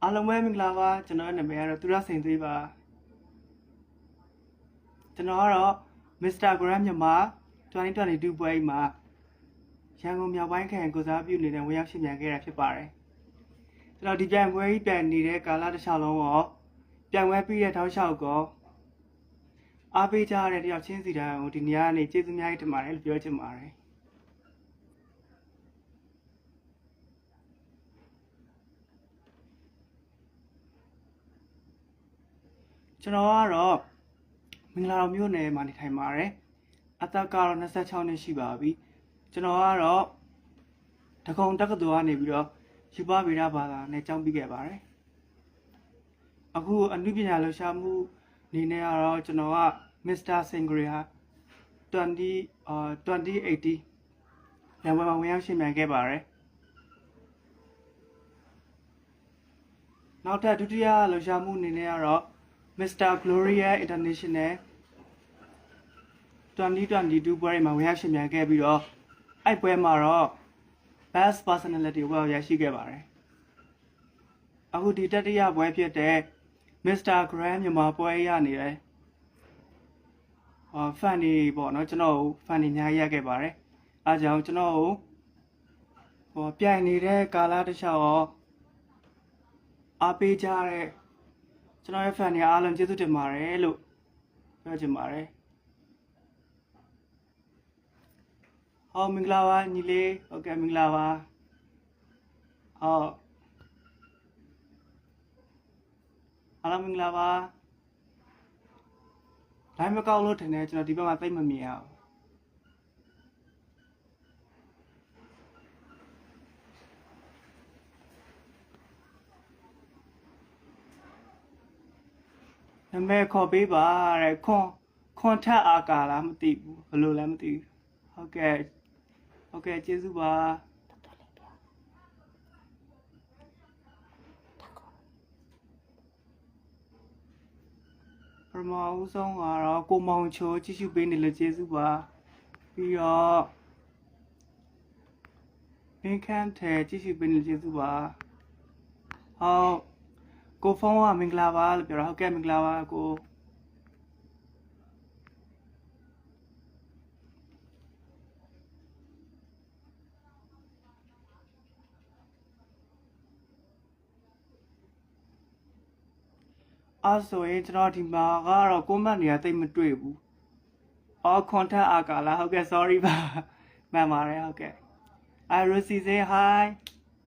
အားလုံးပဲမင်္ဂလာပါကျွန်တော်နာမည်ကတော့သူရစိန်သွေးပါကျွန်တော်ကတော့ Mr. Grant မြန်မာ2022ပွဲမှာရန်ကုန်မြောက်ပိုင်းခရိုင်ကိုစားပြုနေတဲ့ဝင်ရောက်ရှင်ပြန်ခဲ့တာဖြစ်ပါတယ်ကျွန်တော်ဒီပြိုင်ပွဲကြီးပြန်နေတဲ့ကာလတစ်လျှောက်လုံးရောပြိုင်ပွဲပြီးတဲ့ထောက်လျှောက်ကောအားပေးကြတဲ့တယောက်ချင်းစီတိုင်းကိုဒီနေရာကနေကျေးဇူးများကြီးတင်ပါတယ်လို့ပြောချင်ပါတယ်ကျွန်တော်ကတော့မင်္ဂလာတော်မြို့နယ်မှာနေထိုင်ပါတယ်အသက်ကတော့26နှစ်ရှိပါပြီကျွန်တော်ကတော့တကုံတက္ကသိုလ်ကနေပြီးတော့ယူပဗေဒဘာသာနဲ့ကျောင်းပြီးခဲ့ပါတယ်အခုအနုပညာလှူရှာမှုအနေနဲ့ကတော့ကျွန်တော်က Mr. Singria 2080ရန်ကုန်မှာဝင်ရောက်ရှင်ပြန်ခဲ့ပါတယ်နောက်ထပ်ဒုတိယလှူရှာမှုအနေနဲ့ကတော့Mr. Gloria International 2022ပွဲမှာဝင်ရောက်ရှင်ပြန်ခဲ့ပြီးတော့အဲ့ပွဲမှာတော့ Best Personality ကိုရရှိခဲ့ပါတယ်။အခုဒီတတိယပွဲဖြစ်တဲ့ Mr. Grant မြန်မာပွဲရနေတယ်။fan တွေပေါ့နော်ကျွန်တော် fan တွေညာရက်ခဲ့ပါတယ်။အားကြောင့်ကျွန်တော်ပြိုင်နေတဲ့ကာလတစ်လျှောက်အားပေးကြတဲ့ကျွန်တော်ရဲ့ fan တွေအားလုံးကျေးဇူးတင်ပါတယ်လို့ပြောချင်ပါတယ်ဟောမင်္ဂလာပါညီလေးဟုတ်ကဲ့မင်္ဂလာပါဟုတ်အားလုံးမင်္ဂလာပါတိုင်းမကောက်လို့ထင်တယ်ကျွန်တော်ဒီဘက်မှာသိမမြင်အောင်နာမည်ခေါ်ပေးပါတဲ့ခွန်ထက်အာကာလားမသိဘူးဘယ်လိုလဲမသိဘူးဟုတ်ကဲ့ကျေးဇူးပါပထမဦးဆုံးကတော့ကိုမောင်ချိုကြည့်ရှုပေးနေလို့ကျေးဇူးပါပြီးတော့မင်းခမ်းထဲကြည့်ရှုပေးနေလို့ကျေးဇူးပါဟုတ်ကိုဖုန်းကမင်္ဂလာပါလို့ပြောတာဟုတ်ကဲ့မင်္ဂလာပါကိုအဲ့ဆိုရင်ကျွန်တော်ဒီမှာကတော့ကွန်မန့်တွေကတိတ်မတွေ့ဘူး။ခွန်ထက်အာကာလားဟုတ်ကဲ့ sorry ပါမှန်ပါတယ်ဟုတ်ကဲ့။ I will say hi